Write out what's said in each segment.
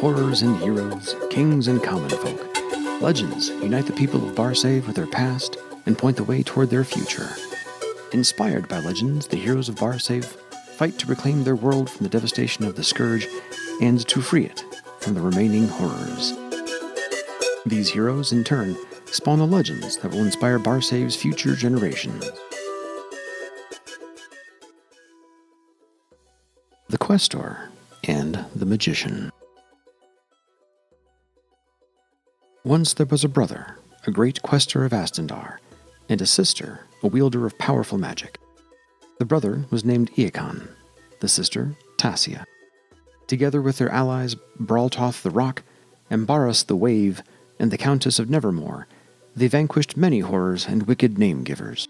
Horrors and heroes, kings and common folk. Legends unite the people of Barsave with their past and point the way toward their future. Inspired by legends, the heroes of Barsave fight to reclaim their world from the devastation of the Scourge and to free it from the remaining horrors. These heroes, in turn, spawn the legends that will inspire Barsave's future generations. The Questor and the Magician. Once there was a brother, a great Questor of Astendar, and a sister, a wielder of powerful magic. The brother was named Eacon, the sister, Tassia. Together with their allies Braltoth the Rock, Embarrass the Wave, and the Countess of Nevermore, they vanquished many horrors and wicked name-givers.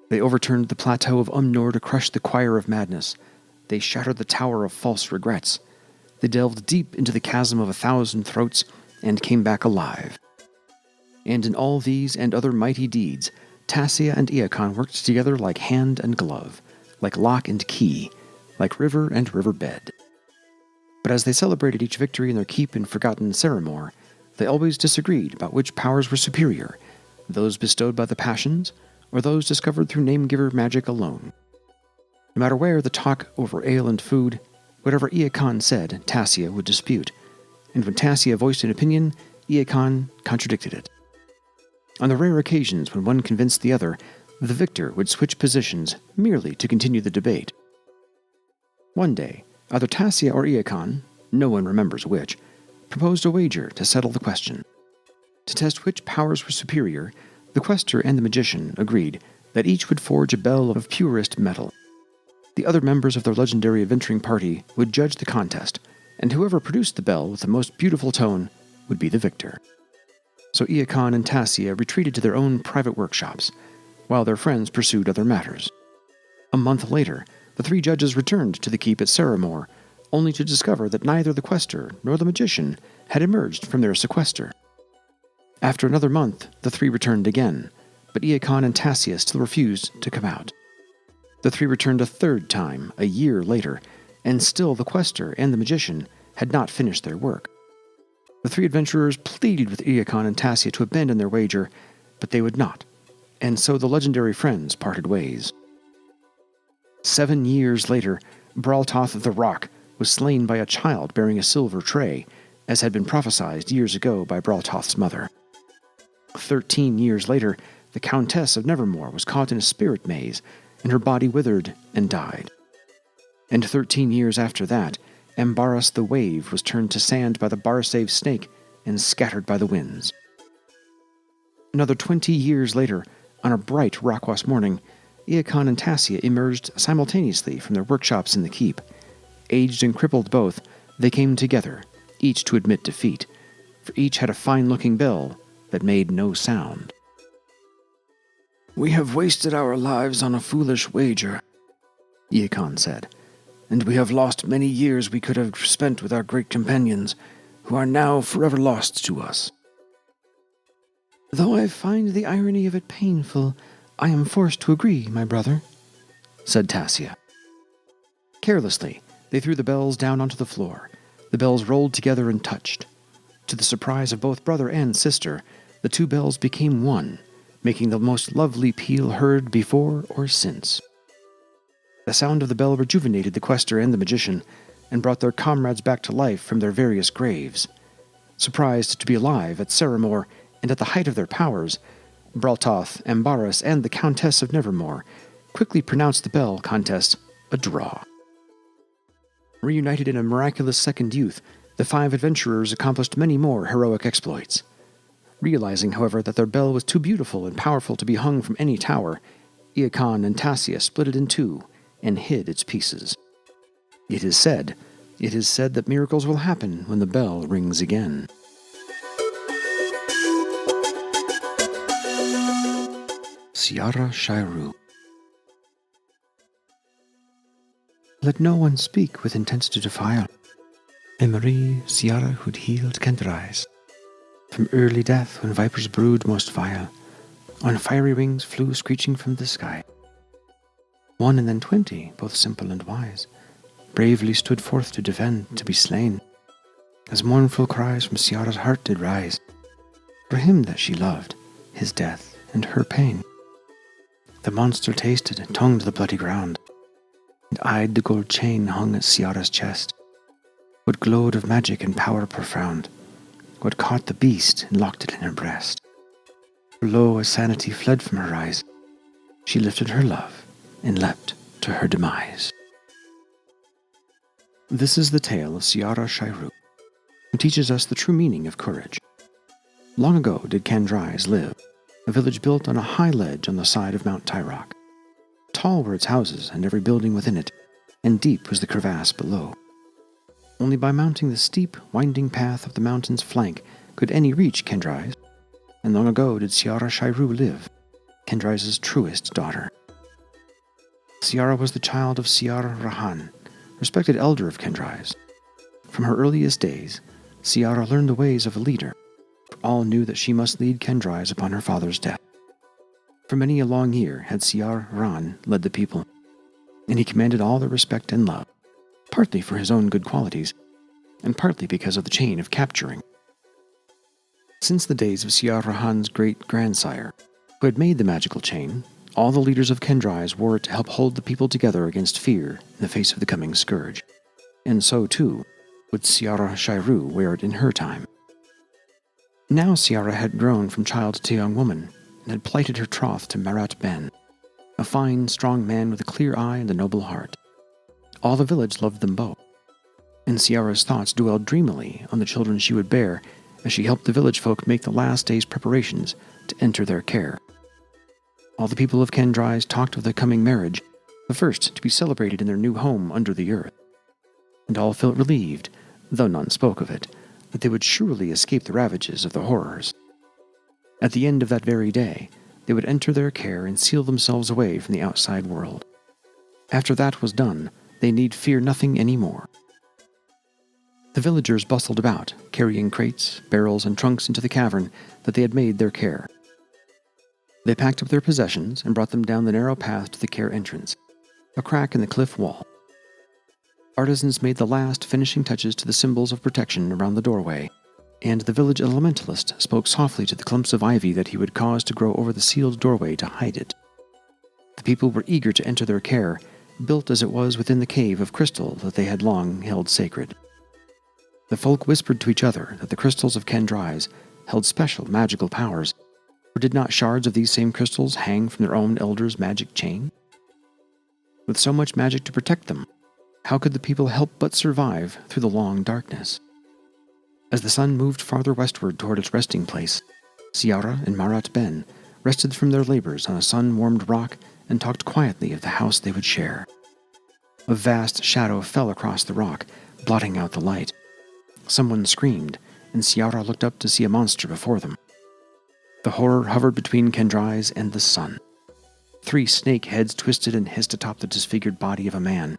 They overturned the plateau of Umnor to crush the Choir of Madness. They shattered the Tower of False Regrets. They delved deep into the chasm of 1,000 throats and came back alive. And in all these and other mighty deeds, Tassia and Eacon worked together like hand and glove, like lock and key, like river and riverbed. But as they celebrated each victory in their keep in forgotten Ceramore, they always disagreed about which powers were superior, those bestowed by the passions, or those discovered through name-giver magic alone. No matter where the talk over ale and food, whatever Eacon said, Tassia would dispute, and when Tassia voiced an opinion, Eacon contradicted it. On the rare occasions when one convinced the other, the victor would switch positions merely to continue the debate. One day, either Tassia or Eacon, no one remembers which, proposed a wager to settle the question. To test which powers were superior, the Questor and the Magician agreed that each would forge a bell of purest metal. The other members of their legendary adventuring party would judge the contest, and whoever produced the bell with the most beautiful tone would be the victor. So Eacon and Tassia retreated to their own private workshops, while their friends pursued other matters. A month later, the three judges returned to the keep at Ceramore, only to discover that neither the Questor nor the Magician had emerged from their sequester. After another month, the three returned again, but Eacon and Tassia still refused to come out. The three returned a third time, a year later, and still the Questor and the Magician had not finished their work. The three adventurers pleaded with Eacon and Tassia to abandon their wager, but they would not, and so the legendary friends parted ways. 7 years later, Braltoth the Rock was slain by a child bearing a silver tray, as had been prophesied years ago by Braltoth's mother. 13 years later, the Countess of Nevermore was caught in a spirit maze, and her body withered and died. And 13 years after that, Embarrass the Wave was turned to sand by the Barsave snake and scattered by the winds. Another 20 years later, on a bright Rockwas morning, Eacon and Tassia emerged simultaneously from their workshops in the keep. Aged and crippled both, they came together, each to admit defeat, for each had a fine-looking bell that made no sound. "We have wasted our lives on a foolish wager," Eacon said, "and we have lost many years we could have spent with our great companions, who are now forever lost to us." "Though I find the irony of it painful, I am forced to agree, my brother," said Tassia. Carelessly, they threw the bells down onto the floor. The bells rolled together and touched. To the surprise of both brother and sister, the two bells became one, making the most lovely peal heard before or since. The sound of the bell rejuvenated the Questor and the Magician, and brought their comrades back to life from their various graves. Surprised to be alive at Ceramore and at the height of their powers, Braltoth, Embarrass, and the Countess of Nevermore quickly pronounced the bell contest a draw. Reunited in a miraculous second youth, the 5 adventurers accomplished many more heroic exploits. Realizing, however, that their bell was too beautiful and powerful to be hung from any tower, Eacon and Tassia split it in two and hid its pieces. It is said that miracles will happen when the bell rings again. Ciarra Shy-Ru. Let no one speak with intent to defile. Emery Ciarra who'd healed can't rise. From early death when vipers brood most vile, on fiery wings flew screeching from the sky. 1 and then 20, both simple and wise, bravely stood forth to defend, to be slain. as mournful cries from Ciarra's heart did rise, for him that she loved, his death, and her pain. The monster tasted and tongued the bloody ground, and eyed the gold chain hung at Ciarra's chest. What glowed of magic and power profound, what caught the beast and locked it in her breast. For lo, as sanity fled from her eyes, she lifted her love and leapt to her demise. This is the tale of Ciarra Shy-Ru, who teaches us the true meaning of courage. Long ago did Kandrais live, a village built on a high ledge on the side of Mount Tyrock. Tall were its houses and every building within it, and deep was the crevasse below. Only by mounting the steep, winding path up the mountain's flank could any reach Kandrais, and long ago did Ciarra Shy-Ru live, Kandrais' truest daughter. Ciarra was the child of Ciarra Rahan, respected elder of Kandrais. From her earliest days, Ciarra learned the ways of a leader, for all knew that she must lead Kandrais upon her father's death. For many a long year had Ciarra Rahan led the people, and he commanded all their respect and love, partly for his own good qualities, and partly because of the chain of capturing. Since the days of Ciarra Rahan's great-grandsire, who had made the magical chain, all the leaders of Kandrais wore it to help hold the people together against fear in the face of the coming scourge, and so, too, would Ciarra Shy-Ru wear it in her time. Now Ciarra had grown from child to young woman, and had plighted her troth to Marat Ben, a fine, strong man with a clear eye and a noble heart. All the village loved them both, and Ciarra's thoughts dwelled dreamily on the children she would bear as she helped the village folk make the last day's preparations to enter their care. All the people of Kandrais talked of the coming marriage, the first to be celebrated in their new home under the earth, and all felt relieved, though none spoke of it, that they would surely escape the ravages of the horrors. At the end of that very day, they would enter their care and seal themselves away from the outside world. After that was done, they need fear nothing any more. The villagers bustled about, carrying crates, barrels, and trunks into the cavern that they had made their care. They packed up their possessions and brought them down the narrow path to the care entrance, a crack in the cliff wall. Artisans made the last finishing touches to the symbols of protection around the doorway, and the village elementalist spoke softly to the clumps of ivy that he would cause to grow over the sealed doorway to hide it. The people were eager to enter their care, built as it was within the cave of crystal that they had long held sacred. The folk whispered to each other that the crystals of Kandrais held special magical powers, or did not shards of these same crystals hang from their own elder's magic chain? With so much magic to protect them, how could the people help but survive through the long darkness? As the sun moved farther westward toward its resting place, Ciarra and Marat Ben rested from their labors on a sun-warmed rock and talked quietly of the house they would share. A vast shadow fell across the rock, blotting out the light. Someone screamed, and Ciarra looked up to see a monster before them. The horror hovered between Kandrais and the sun. 3 snake heads twisted and hissed atop the disfigured body of a man.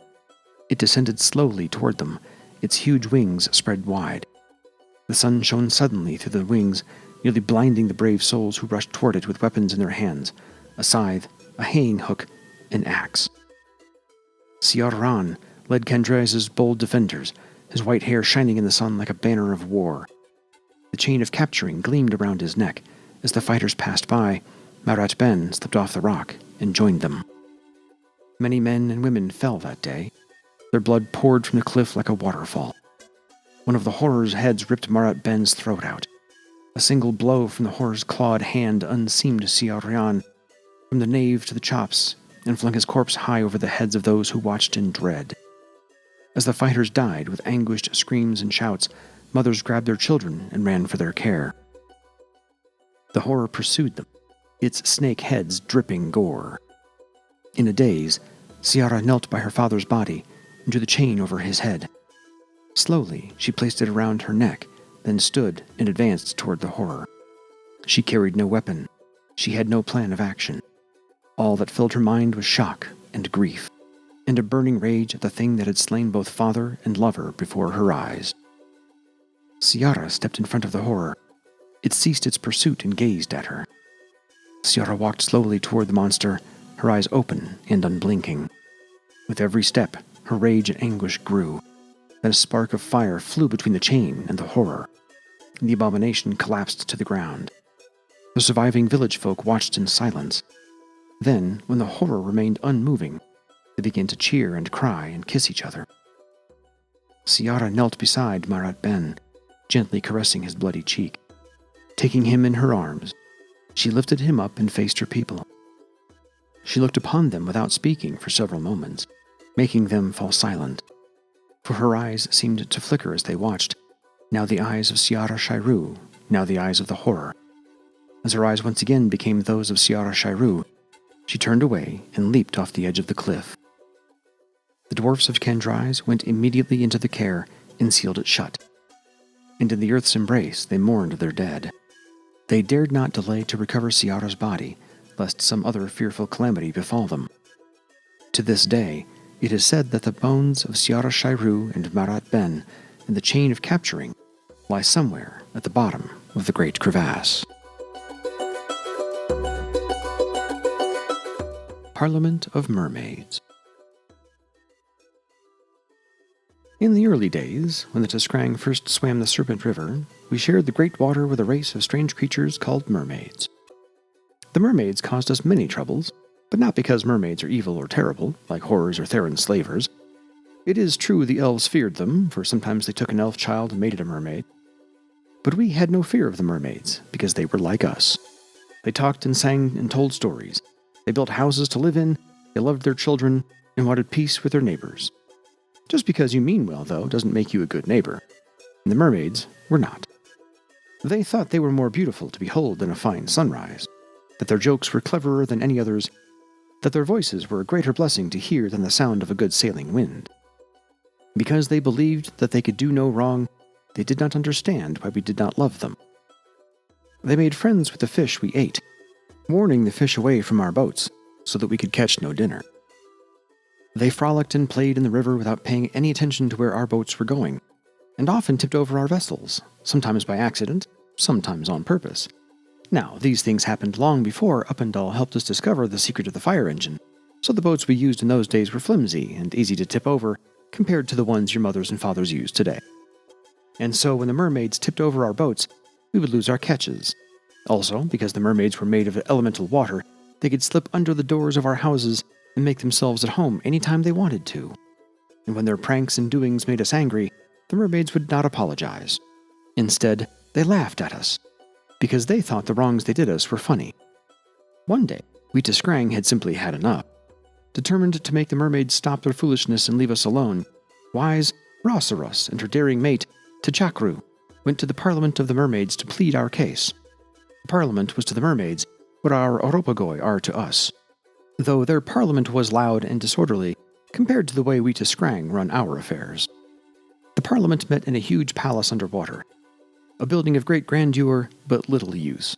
It descended slowly toward them, its huge wings spread wide. The sun shone suddenly through the wings, nearly blinding the brave souls who rushed toward it with weapons in their hands, a scythe, a haying hook, an axe. Ciarra Rahan led Kandrais' bold defenders, his white hair shining in the sun like a banner of war. The chain of capturing gleamed around his neck. As the fighters passed by, Marat Ben slipped off the rock and joined them. Many men and women fell that day. Their blood poured from the cliff like a waterfall. One of the horror's heads ripped Marat Ben's throat out. A single blow from the horror's clawed hand unseamed Ciarra Rahan from the nave to the chops and flung his corpse high over the heads of those who watched in dread. As the fighters died with anguished screams and shouts, mothers grabbed their children and ran for their care. The horror pursued them, its snake heads dripping gore. In a daze, Ciarra knelt by her father's body and drew the chain over his head. Slowly, she placed it around her neck, then stood and advanced toward the horror. She carried no weapon. She had no plan of action. All that filled her mind was shock and grief, and a burning rage at the thing that had slain both father and lover before her eyes. Ciarra stepped in front of the horror. It ceased its pursuit and gazed at her. Ciarra walked slowly toward the monster, her eyes open and unblinking. With every step, her rage and anguish grew. Then a spark of fire flew between the chain and the horror, and the abomination collapsed to the ground. The surviving village folk watched in silence. Then, when the horror remained unmoving, they began to cheer and cry and kiss each other. Ciarra knelt beside Marat Ben, gently caressing his bloody cheek. Taking him in her arms, she lifted him up and faced her people. She looked upon them without speaking for several moments, making them fall silent. For her eyes seemed to flicker as they watched, now the eyes of Ciarra Shy-Ru, now the eyes of the horror. As her eyes once again became those of Ciarra Shy-Ru, she turned away and leaped off the edge of the cliff. The dwarfs of Kendrise went immediately into the care and sealed it shut. And in the earth's embrace they mourned their dead. They dared not delay to recover Ciarra's body, lest some other fearful calamity befall them. To this day, it is said that the bones of Ciarra Shy-Ru and Marat Ben in the chain of capturing lie somewhere at the bottom of the great crevasse. Parliament of Mermaids. In the early days, when the Tiskrang first swam the Serpent River, we shared the great water with a race of strange creatures called mermaids. The mermaids caused us many troubles, but not because mermaids are evil or terrible, like horrors or Theron slavers. It is true the elves feared them, for sometimes they took an elf child and made it a mermaid. But we had no fear of the mermaids, because they were like us. They talked and sang and told stories. They built houses to live in, they loved their children, and wanted peace with their neighbors. Just because you mean well, though, doesn't make you a good neighbor. And the mermaids were not. They thought they were more beautiful to behold than a fine sunrise, that their jokes were cleverer than any others, that their voices were a greater blessing to hear than the sound of a good sailing wind. Because they believed that they could do no wrong, they did not understand why we did not love them. They made friends with the fish we ate, warning the fish away from our boats so that we could catch no dinner. They frolicked and played in the river without paying any attention to where our boats were going, and often tipped over our vessels, sometimes by accident, sometimes on purpose. Now, these things happened long before Uppendal helped us discover the secret of the fire engine, so the boats we used in those days were flimsy and easy to tip over compared to the ones your mothers and fathers use today. And so when the mermaids tipped over our boats, we would lose our catches. Also, because the mermaids were made of elemental water, they could slip under the doors of our houses and make themselves at home any time they wanted to. And when their pranks and doings made us angry, the mermaids would not apologize. Instead, they laughed at us, because they thought the wrongs they did us were funny. One day, we Tiskrang had simply had enough. Determined to make the mermaids stop their foolishness and leave us alone, wise Rosaros and her daring mate, Ciarra, went to the Parliament of the Mermaids to plead our case. The Parliament was to the mermaids what our Oropagoi are to us, though their Parliament was loud and disorderly compared to the way we Tiskrang run our affairs. The Parliament met in a huge palace underwater, a building of great grandeur but little use.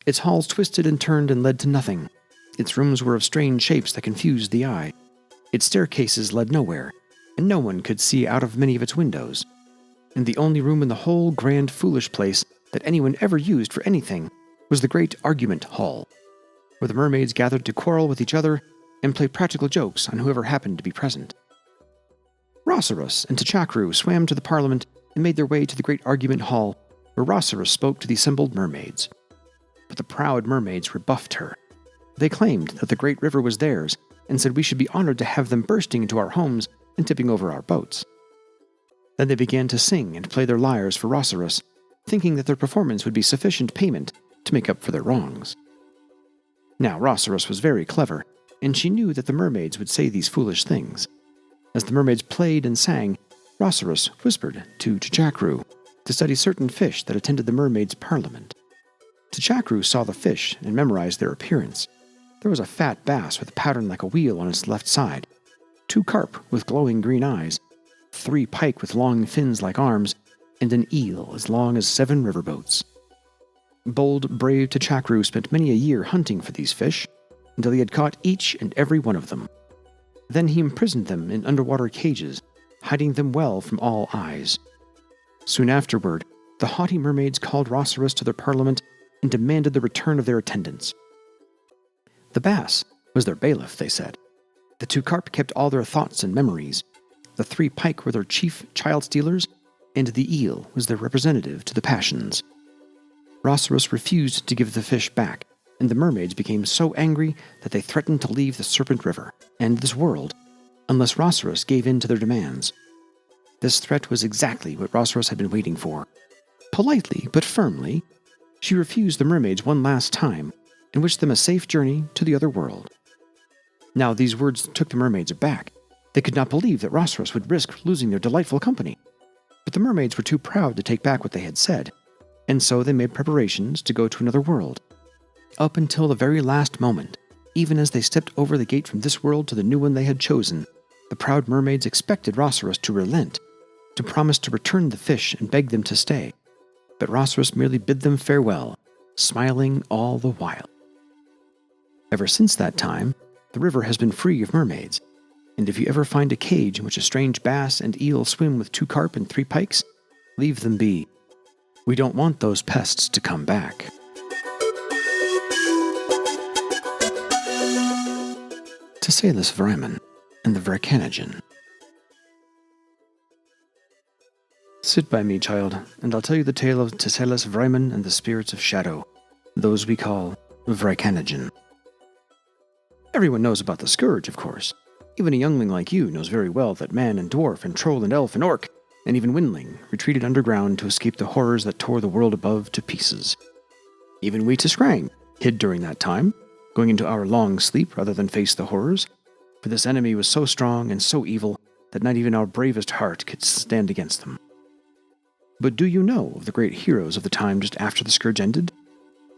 Its halls twisted and turned and led to nothing. Its rooms were of strange shapes that confused the eye. Its staircases led nowhere, and no one could see out of many of its windows. And the only room in the whole grand foolish place that anyone ever used for anything was the great argument hall, where the mermaids gathered to quarrel with each other and play practical jokes on whoever happened to be present. Rosaros and Ciarra swam to the Parliament and made their way to the great argument hall, where Rosaros spoke to the assembled mermaids. But the proud mermaids rebuffed her. They claimed that the great river was theirs, and said we should be honored to have them bursting into our homes and tipping over our boats. Then they began to sing and play their lyres for Rosaros, thinking that their performance would be sufficient payment to make up for their wrongs. Now Rosaros was very clever, and she knew that the mermaids would say these foolish things. As the mermaids played and sang, Rosaros whispered to Ciarra to study certain fish that attended the mermaids' parliament. Ciarra saw the fish and memorized their appearance. There was a fat bass with a pattern like a wheel on its left side, 2 carp with glowing green eyes, 3 pike with long fins like arms, and an eel as long as 7 riverboats. Bold, brave Ciarra spent many a year hunting for these fish, until he had caught each and every one of them. Then he imprisoned them in underwater cages, hiding them well from all eyes. Soon afterward, the haughty mermaids called Rosaros to their parliament and demanded the return of their attendants. The bass was their bailiff, they said. The 2 carp kept all their thoughts and memories. the 3 pike were their chief child stealers, and the eel was their representative to the passions. Rocerus refused to give the fish back, and the mermaids became so angry that they threatened to leave the Serpent River and this world unless Rocerus gave in to their demands. This threat was exactly what Rocerus had been waiting for. Politely but firmly, she refused the mermaids one last time and wished them a safe journey to the other world. Now these words took the mermaids aback. They could not believe that Rocerus would risk losing their delightful company. But the mermaids were too proud to take back what they had said, and so they made preparations to go to another world. Up until the very last moment, even as they stepped over the gate from this world to the new one they had chosen, the proud mermaids expected Rocerus to relent, to promise to return the fish and beg them to stay. But Rocerus merely bid them farewell, smiling all the while. Ever since that time, the river has been free of mermaids, and if you ever find a cage in which a strange bass and eel swim with 2 carp and 3 pikes, leave them be. We don't want those pests to come back. Tesselis Vriimon and the Vyrkanogen. Sit by me, child, and I'll tell you the tale of Tesselis Vriimon and the spirits of shadow, those we call Vyrkanogen. Everyone knows about the scourge, of course. Even a youngling like you knows very well that man and dwarf and troll and elf and orc, and even windling, retreated underground to escape the horrors that tore the world above to pieces. Even we Tiskrang hid during that time, going into our long sleep rather than face the horrors, for this enemy was so strong and so evil that not even our bravest heart could stand against them. But do you know of the great heroes of the time just after the scourge ended?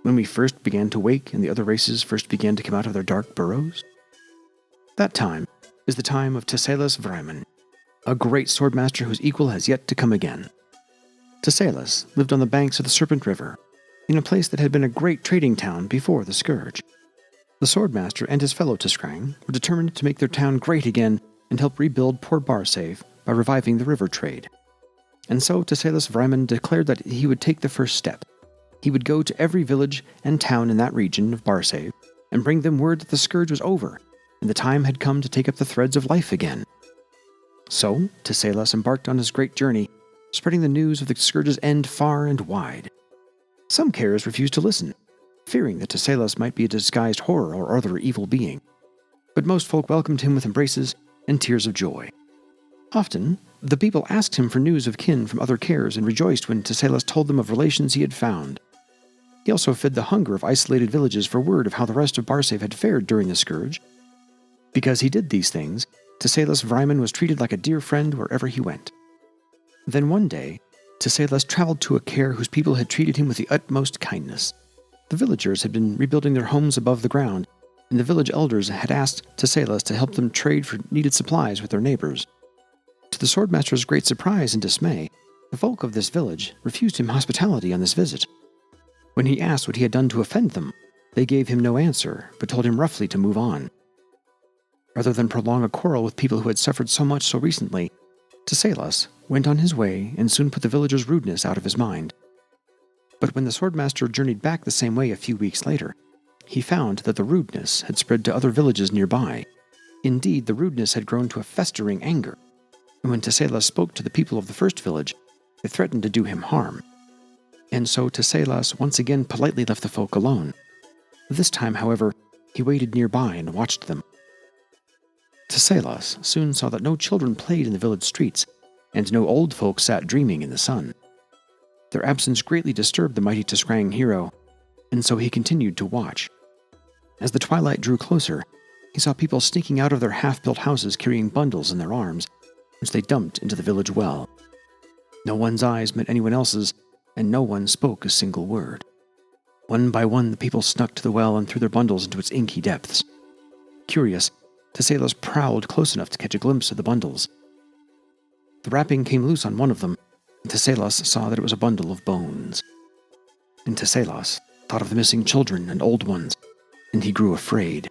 When we first began to wake and the other races first began to come out of their dark burrows? That time is the time of Tesselis Vriimon, a great swordmaster whose equal has yet to come again. Tesselis lived on the banks of the Serpent River, in a place that had been a great trading town before the scourge. The swordmaster and his fellow Tiskrang were determined to make their town great again and help rebuild Port Barsave by reviving the river trade. And so Tesselis Vriimon declared that he would take the first step. He would go to every village and town in that region of Barsave and bring them word that the scourge was over and the time had come to take up the threads of life again. So Tesselis embarked on his great journey, spreading the news of the scourge's end far and wide. Some carers refused to listen, fearing that Tesselis might be a disguised horror or other evil being. But most folk welcomed him with embraces and tears of joy. Often, the people asked him for news of kin from other cares and rejoiced when Tesselis told them of relations he had found. He also fed the hunger of isolated villages for word of how the rest of Barsave had fared during the scourge. Because he did these things, Tesselis Vriimon was treated like a dear friend wherever he went. Then one day, Tesselis traveled to a care whose people had treated him with the utmost kindness. The villagers had been rebuilding their homes above the ground, and the village elders had asked Tesselis to help them trade for needed supplies with their neighbors. To the swordmaster's great surprise and dismay, the folk of this village refused him hospitality on this visit. When he asked what he had done to offend them, they gave him no answer, but told him roughly to move on. Rather than prolong a quarrel with people who had suffered so much so recently, Tesselis went on his way and soon put the villagers' rudeness out of his mind. But when the swordmaster journeyed back the same way a few weeks later, he found that the rudeness had spread to other villages nearby. Indeed, the rudeness had grown to a festering anger, and when Tesselis spoke to the people of the first village, they threatened to do him harm. And so Tesselis once again politely left the folk alone. This time, however, he waited nearby and watched them. Tesselis soon saw that no children played in the village streets, and no old folk sat dreaming in the sun. Their absence greatly disturbed the mighty Tiskrang hero, and so he continued to watch. As the twilight drew closer, he saw people sneaking out of their half-built houses carrying bundles in their arms, which they dumped into the village well. No one's eyes met anyone else's, and no one spoke a single word. One by one, the people snuck to the well and threw their bundles into its inky depths. Curious, Tesselis prowled close enough to catch a glimpse of the bundles. The wrapping came loose on one of them, and Tesselis saw that it was a bundle of bones. And Tesselis thought of the missing children and old ones, and he grew afraid.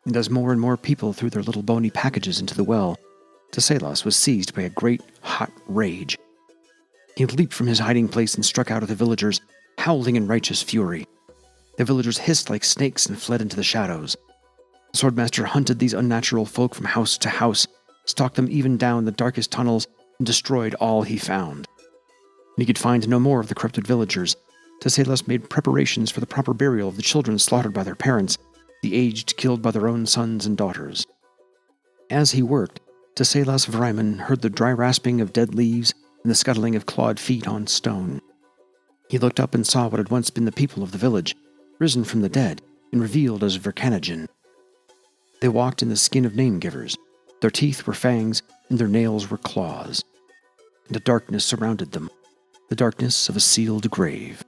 And as more and more people threw their little bony packages into the well, Tesselis was seized by a great, hot rage. He leaped from his hiding place and struck out at the villagers, howling in righteous fury. The villagers hissed like snakes and fled into the shadows. The swordmaster hunted these unnatural folk from house to house, stalked them even down the darkest tunnels, and destroyed all he found. When he could find no more of the corrupted villagers, Thessalus made preparations for the proper burial of the children slaughtered by their parents, the aged killed by their own sons and daughters. As he worked, Thessalus Vriimon heard the dry rasping of dead leaves and the scuttling of clawed feet on stone. He looked up and saw what had once been the people of the village, risen from the dead and revealed as Vyrkanogen. They walked in the skin of name-givers. Their teeth were fangs, and their nails were claws. And a darkness surrounded them, the darkness of a sealed grave.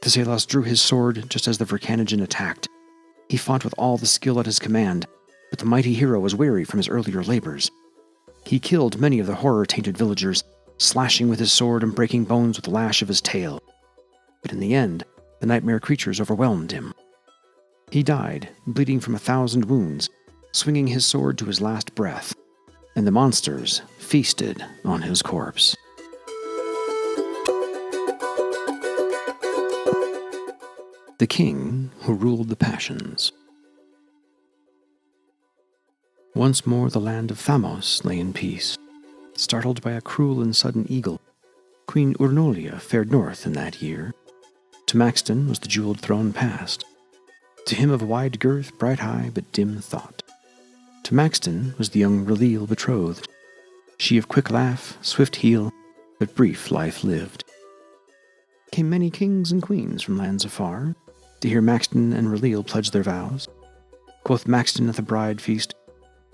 Thessalus drew his sword just as the Vyrkanogen attacked. He fought with all the skill at his command, but the mighty hero was weary from his earlier labors. He killed many of the horror-tainted villagers, slashing with his sword and breaking bones with the lash of his tail. But in the end, the nightmare creatures overwhelmed him. He died, bleeding from 1,000 wounds, swinging his sword to his last breath, and the monsters feasted on his corpse. The king who ruled the passions. Once more the land of Thamos lay in peace. Startled by a cruel and sudden eagle, Queen Urnolia fared north in that year. To Maxton was the jeweled throne passed, to him of wide girth, bright eye, but dim thought. To Maxton was the young R'lyeh betrothed, she of quick laugh, swift heel, but brief life lived. Came many kings and queens from lands afar, to hear Maxton and R'lyeh pledge their vows. Quoth Maxton at the bride feast,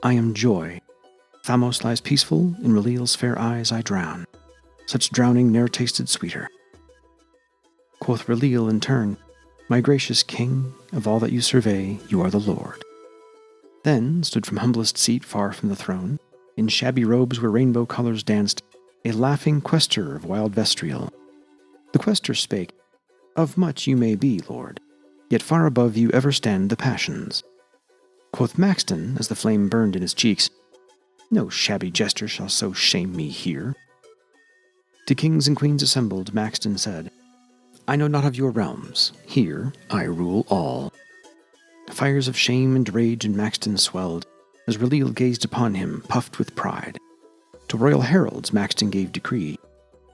I am joy. Thamos lies peaceful, in R'lyeh's fair eyes I drown. Such drowning ne'er tasted sweeter. Quoth R'lyeh in turn, my gracious king, of all that you survey, you are the lord. Then stood from humblest seat far from the throne, in shabby robes where rainbow colors danced, a laughing Questor of wild Vestriel. The Questor spake, of much you may be, lord, yet far above you ever stand the passions. Quoth Maxton, as the flame burned in his cheeks, no shabby jester shall so shame me here. To kings and queens assembled, Maxton said, I know not of your realms, here I rule all. Fires of shame and rage in Maxton swelled, as R'lyeh gazed upon him, puffed with pride. To royal heralds Maxton gave decree,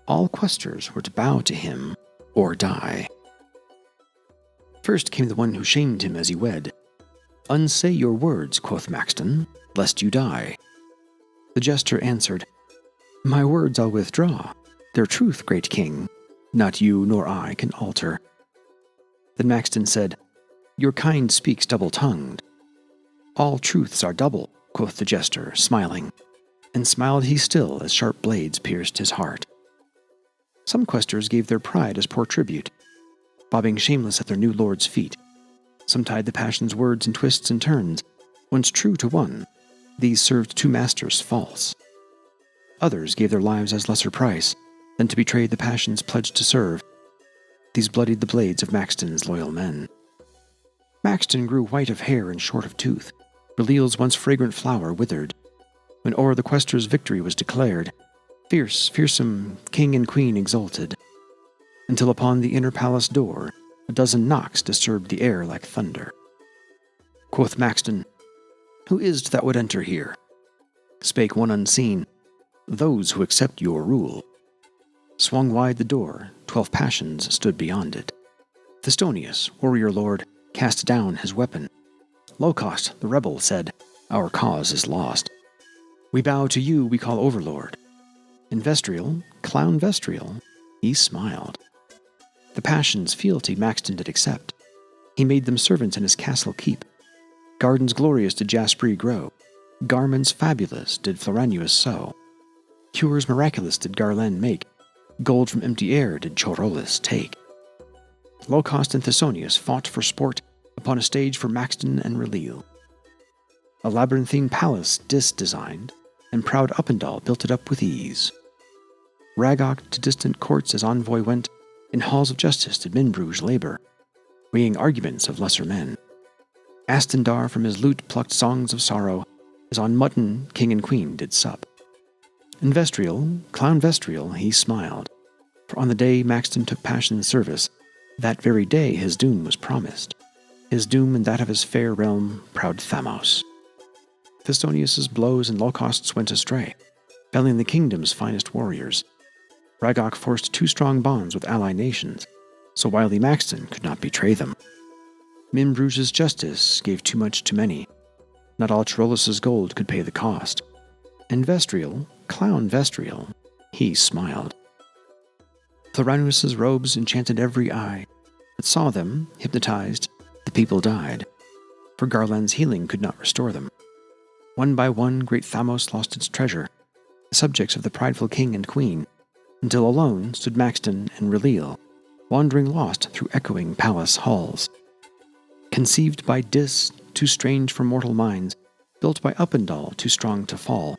all Questors were to bow to him, or die. First came the one who shamed him as he wed. Unsay your words, quoth Maxton, lest you die. The jester answered, my words I'll withdraw, their truth, great king, not you nor I can alter. Then Maxton said, your kind speaks double-tongued. All truths are double, quoth the jester, smiling, and smiled he still as sharp blades pierced his heart. Some Questors gave their pride as poor tribute, bobbing shameless at their new lord's feet. Some tied the passion's words in twists and turns. Once true to one, these served two masters false. Others gave their lives as lesser price than to betray the passion's pledge to serve. These bloodied the blades of Maxton's loyal men. Maxton grew white of hair and short of tooth. R'lyeh's once fragrant flower withered. When o'er the Questor's victory was declared, fearsome king and queen exulted, until upon the inner palace door a dozen knocks disturbed the air like thunder. Quoth Maxton, who is't that would enter here? Spake one unseen, those who accept your rule. Swung wide the door, 12 passions stood beyond it. Thestonius, warrior lord, cast down his weapon. Low-Cost, the rebel, said, our cause is lost. We bow to you we call overlord. And Vestriel, clown Vestriel, he smiled. The passions' fealty Maxton did accept. He made them servants in his castle keep. Gardens glorious did Jasperi grow. Garments fabulous did Floranuus sew. Cures miraculous did Garland make. Gold from empty air did Chorolus take. Low-Cost and Thesonius fought for sport upon a stage for Maxton and R'lyeh. A labyrinthine palace Dis designed, and proud Uppendal built it up with ease. Ragok to distant courts as envoy went, in halls of justice did Minbruges labor, weighing arguments of lesser men. Astendar from his lute plucked songs of sorrow, as on mutton king and queen did sup. And Vestriel, clown Vestriel, he smiled, for on the day Maxton took passion's service, that very day his doom was promised, his doom and that of his fair realm, proud Thamos. Thistonius's blows and Locusts went astray, felling the kingdom's finest warriors. Rygok forced 2 strong bonds with ally nations, so wily Maxton could not betray them. Minbruge's justice gave too much to many. Not all Tyrolus's gold could pay the cost. And Vestriel, Clown Vestriel, he smiled. Thorunus's robes enchanted every eye that saw them, hypnotized, the people died, for Garland's healing could not restore them. One by one, great Thamos lost its treasure, the subjects of the prideful king and queen, until alone stood Maxton and Relil, wandering lost through echoing palace halls. Conceived by Dis, too strange for mortal minds, built by Uppendal, too strong to fall,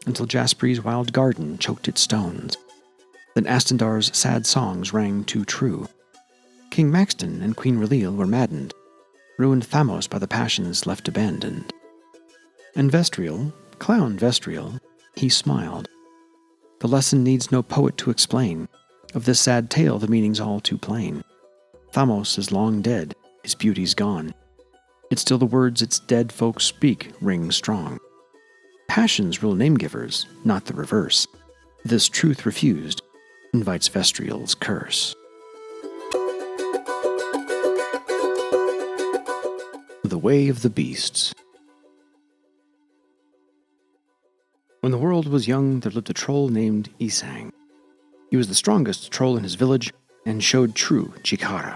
until Jaspri's wild garden choked its stones. Then Astendar's sad songs rang too true. King Maxton and Queen Relil were maddened, ruined Thamos by the passions left abandoned. And Vestriel, Clown Vestriel, he smiled. The lesson needs no poet to explain. Of this sad tale the meaning's all too plain. Thamos is long dead, his beauty's gone. Yet still the words its dead folks speak ring strong. Passions rule name-givers, not the reverse. This truth refused invites Vestriel's curse. The Way of the Beasts. When the world was young, there lived a troll named Isang. He was the strongest troll in his village and showed true Chikara.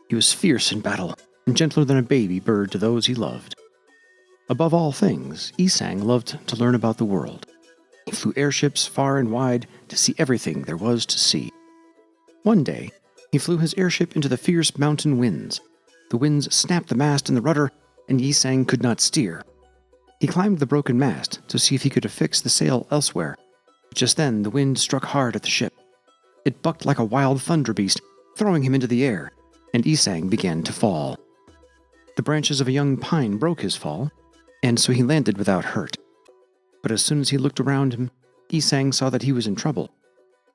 He was fierce in battle and gentler than a baby bird to those he loved. Above all things, Isang loved to learn about the world. He flew airships far and wide to see everything there was to see. One day, he flew his airship into the fierce mountain winds. The winds snapped the mast and the rudder, and Isang could not steer. He climbed the broken mast to see if he could affix the sail elsewhere. Just then, the wind struck hard at the ship. It bucked like a wild thunder beast, throwing him into the air, and Isang began to fall. The branches of a young pine broke his fall, and so he landed without hurt. But as soon as he looked around him, Isang saw that he was in trouble,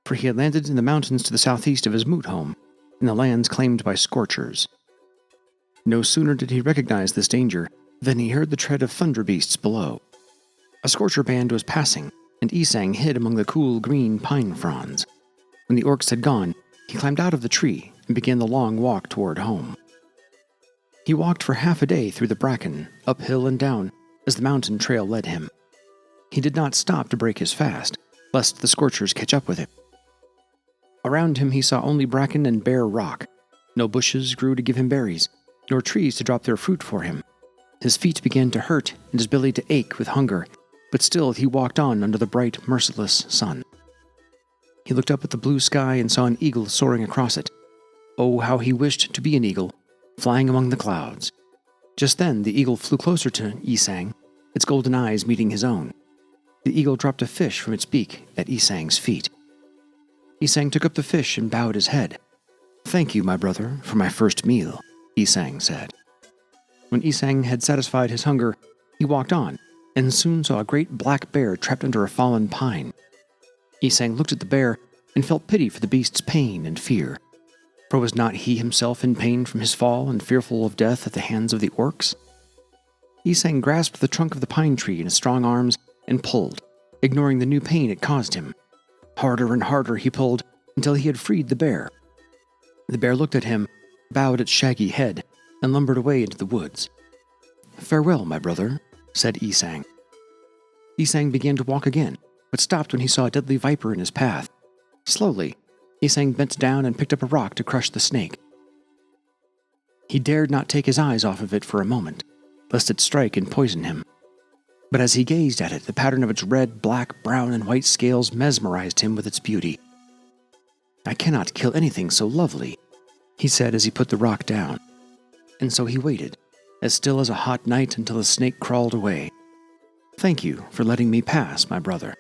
for he had landed in the mountains to the southeast of his moot home, in the lands claimed by scorchers. No sooner did he recognize this danger than he heard the tread of thunder beasts below. A scorcher band was passing, and Isang hid among the cool green pine fronds. When the orcs had gone, he climbed out of the tree and began the long walk toward home. He walked for half a day through the bracken, uphill and down, as the mountain trail led him. He did not stop to break his fast, lest the scorchers catch up with him. Around him he saw only bracken and bare rock. No bushes grew to give him berries, nor trees to drop their fruit for him. His feet began to hurt and his belly to ache with hunger, but still he walked on under the bright, merciless sun. He looked up at the blue sky and saw an eagle soaring across it. Oh, how he wished to be an eagle, flying among the clouds. Just then the eagle flew closer to Isang, its golden eyes meeting his own. The eagle dropped a fish from its beak at Isang's feet. Isang took up the fish and bowed his head. "Thank you, my brother, for my first meal," Isang said. When Isang had satisfied his hunger, he walked on, and soon saw a great black bear trapped under a fallen pine. Isang looked at the bear and felt pity for the beast's pain and fear. For was not he himself in pain from his fall and fearful of death at the hands of the orcs? Isang grasped the trunk of the pine tree in his strong arms and pulled, ignoring the new pain it caused him. Harder and harder he pulled until he had freed the bear. The bear looked at him, bowed its shaggy head, and lumbered away into the woods. "Farewell, my brother," said Isang. Isang began to walk again, but stopped when he saw a deadly viper in his path. Slowly, Isang bent down and picked up a rock to crush the snake. He dared not take his eyes off of it for a moment, lest it strike and poison him. But as he gazed at it, the pattern of its red, black, brown, and white scales mesmerized him with its beauty. "I cannot kill anything so lovely," he said as he put the rock down. And so he waited, as still as a hot night, until the snake crawled away. "Thank you for letting me pass, my brother,"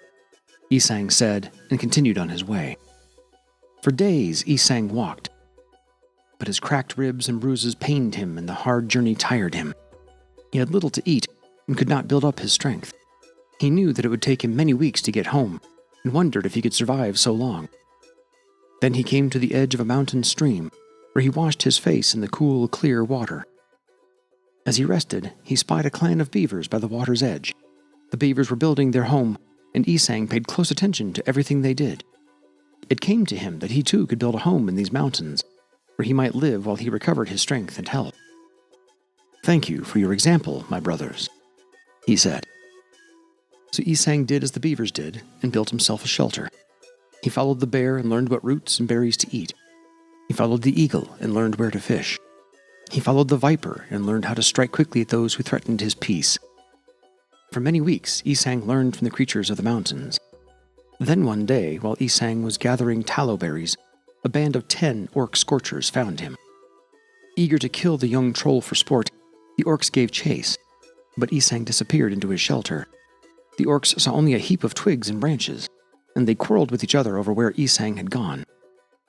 Isang said, and continued on his way. For days Isang walked, but his cracked ribs and bruises pained him and the hard journey tired him. He had little to eat and could not build up his strength. He knew that it would take him many weeks to get home, and wondered if he could survive so long. Then he came to the edge of a mountain stream, where he washed his face in the cool, clear water. As he rested, he spied a clan of beavers by the water's edge. The beavers were building their home, and Isang paid close attention to everything they did. It came to him that he too could build a home in these mountains, where he might live while he recovered his strength and health. "Thank you for your example, my brothers," he said. So Isang did as the beavers did and built himself a shelter. He followed the bear and learned what roots and berries to eat. He followed the eagle and learned where to fish. He followed the viper and learned how to strike quickly at those who threatened his peace. For many weeks, Isang learned from the creatures of the mountains. Then one day, while Isang was gathering tallow berries, a band of 10 orc scorchers found him. Eager to kill the young troll for sport, the orcs gave chase, but Isang disappeared into his shelter. The orcs saw only a heap of twigs and branches, and they quarreled with each other over where Isang had gone.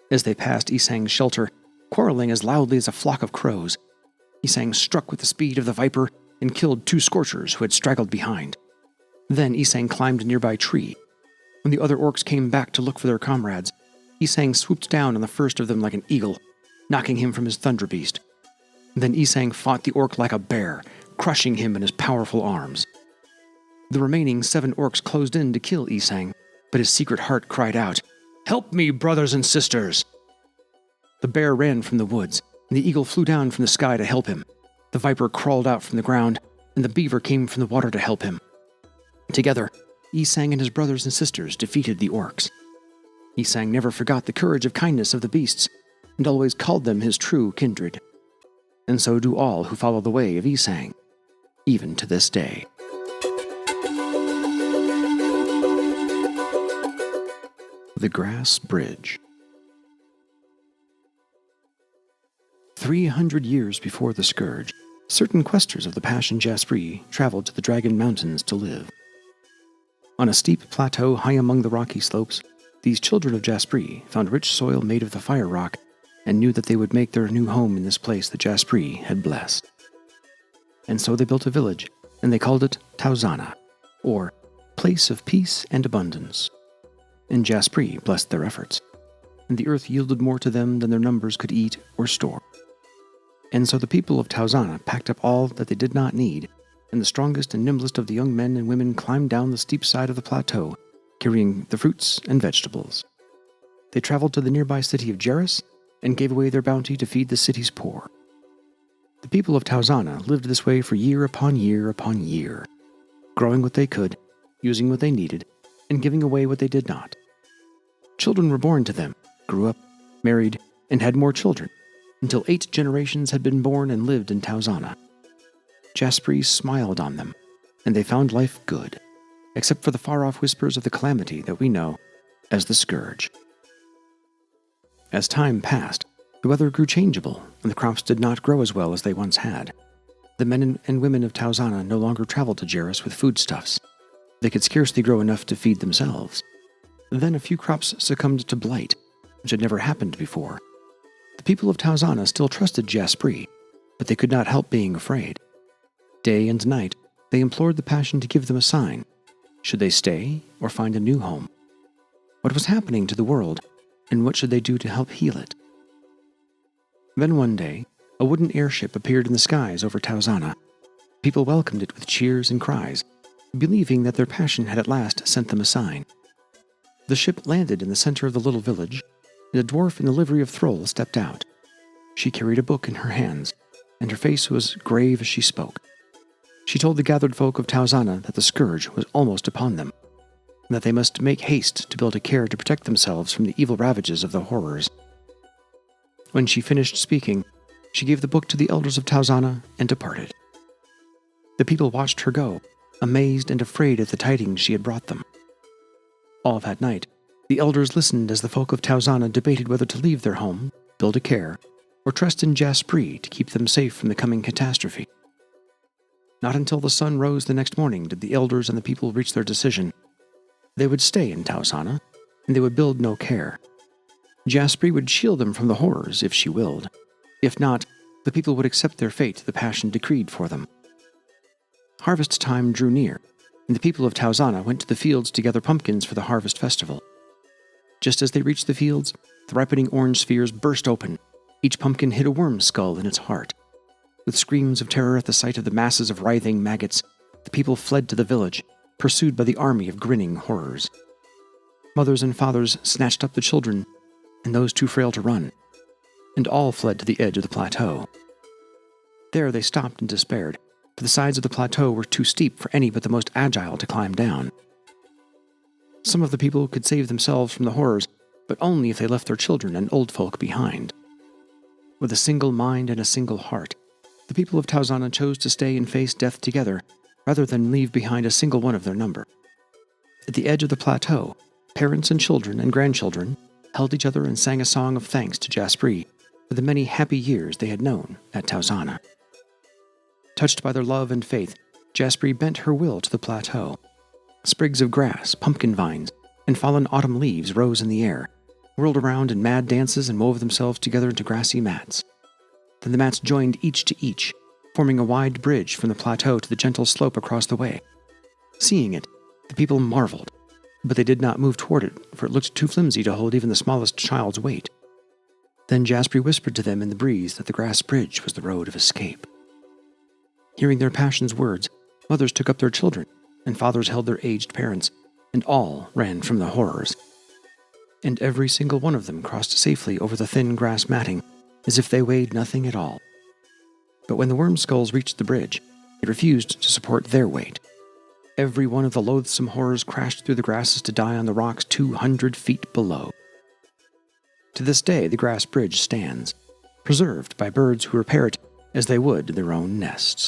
As they passed Isang's shelter, quarreling as loudly as a flock of crows, Isang struck with the speed of the viper and killed 2 scorchers who had straggled behind. Then Isang climbed a nearby tree. When the other orcs came back to look for their comrades, Isang swooped down on the first of them like an eagle, knocking him from his thunder beast. Then Isang fought the orc like a bear, crushing him in his powerful arms. The remaining 7 orcs closed in to kill Isang, but his secret heart cried out, "Help me, brothers and sisters!" The bear ran from the woods, and the eagle flew down from the sky to help him. The viper crawled out from the ground, and the beaver came from the water to help him. Together, Isang and his brothers and sisters defeated the orcs. Isang never forgot the courage of kindness of the beasts, and always called them his true kindred. And so do all who follow the way of Isang, even to this day. The Grass Bridge. 300 years before the Scourge, certain questors of the Passion Jaspri traveled to the Dragon Mountains to live. On a steep plateau high among the rocky slopes, these children of Jaspri found rich soil made of the fire rock and knew that they would make their new home in this place that Jaspri had blessed. And so they built a village, and they called it Tauzana, or Place of Peace and Abundance. And Jaspri blessed their efforts, and the earth yielded more to them than their numbers could eat or store. And so the people of Tauzana packed up all that they did not need, and the strongest and nimblest of the young men and women climbed down the steep side of the plateau, carrying the fruits and vegetables. They traveled to the nearby city of Ciarra and gave away their bounty to feed the city's poor. The people of Tauzana lived this way for year upon year upon year, growing what they could, using what they needed, and giving away what they did not. Children were born to them, grew up, married, and had more children, until 8 generations had been born and lived in Tauzana. Jaspri smiled on them, and they found life good, except for the far-off whispers of the calamity that we know as the Scourge. As time passed, the weather grew changeable, and the crops did not grow as well as they once had. The men and women of Tauzana no longer traveled to Ciarra with foodstuffs. They could scarcely grow enough to feed themselves. Then a few crops succumbed to blight, which had never happened before. The people of Tauzana still trusted Jaspri, but they could not help being afraid. Day and night, they implored the Passion to give them a sign. Should they stay or find a new home? What was happening to the world, and what should they do to help heal it? Then one day, a wooden airship appeared in the skies over Tauzana. People welcomed it with cheers and cries, believing that their Passion had at last sent them a sign. The ship landed in the center of the little village, and a dwarf in the livery of thrall stepped out. She carried a book in her hands, and her face was grave as she spoke. She told the gathered folk of Tauzana that the Scourge was almost upon them, and that they must make haste to build a care to protect themselves from the evil ravages of the horrors. When she finished speaking, she gave the book to the elders of Tauzana and departed. The people watched her go, amazed and afraid at the tidings she had brought them. All that night, the elders listened as the folk of Tauzana debated whether to leave their home, build a care, or trust in Jaspri to keep them safe from the coming catastrophe. Not until the sun rose the next morning did the elders and the people reach their decision. They would stay in Tauzana, and they would build no care. Jaspri would shield them from the horrors if she willed. If not, the people would accept their fate the Passion decreed for them. Harvest time drew near, and the people of Tauzana went to the fields to gather pumpkins for the harvest festival. Just as they reached the fields, the ripening orange spheres burst open. Each pumpkin hid a worm's skull in its heart. With screams of terror at the sight of the masses of writhing maggots, the people fled to the village, pursued by the army of grinning horrors. Mothers and fathers snatched up the children, and those too frail to run, and all fled to the edge of the plateau. There they stopped and despaired, for the sides of the plateau were too steep for any but the most agile to climb down. Some of the people could save themselves from the horrors, but only if they left their children and old folk behind. With a single mind and a single heart, the people of Tausana chose to stay and face death together, rather than leave behind a single one of their number. At the edge of the plateau, parents and children and grandchildren held each other and sang a song of thanks to Jaspri for the many happy years they had known at Tausana. Touched by their love and faith, Jaspri bent her will to the plateau. Sprigs of grass, pumpkin vines, and fallen autumn leaves rose in the air, whirled around in mad dances and wove themselves together into grassy mats. Then the mats joined each to each, forming a wide bridge from the plateau to the gentle slope across the way. Seeing it, the people marveled, but they did not move toward it, for it looked too flimsy to hold even the smallest child's weight. Then Jaspri whispered to them in the breeze that the grass bridge was the road of escape. Hearing their passion's words, mothers took up their children, and fathers held their aged parents, and all ran from the horrors. And every single one of them crossed safely over the thin grass matting, as if they weighed nothing at all. But when the worm skulls reached the bridge, it refused to support their weight. Every one of the loathsome horrors crashed through the grasses to die on the rocks 200 feet below. To this day, the grass bridge stands, preserved by birds who repair it as they would their own nests.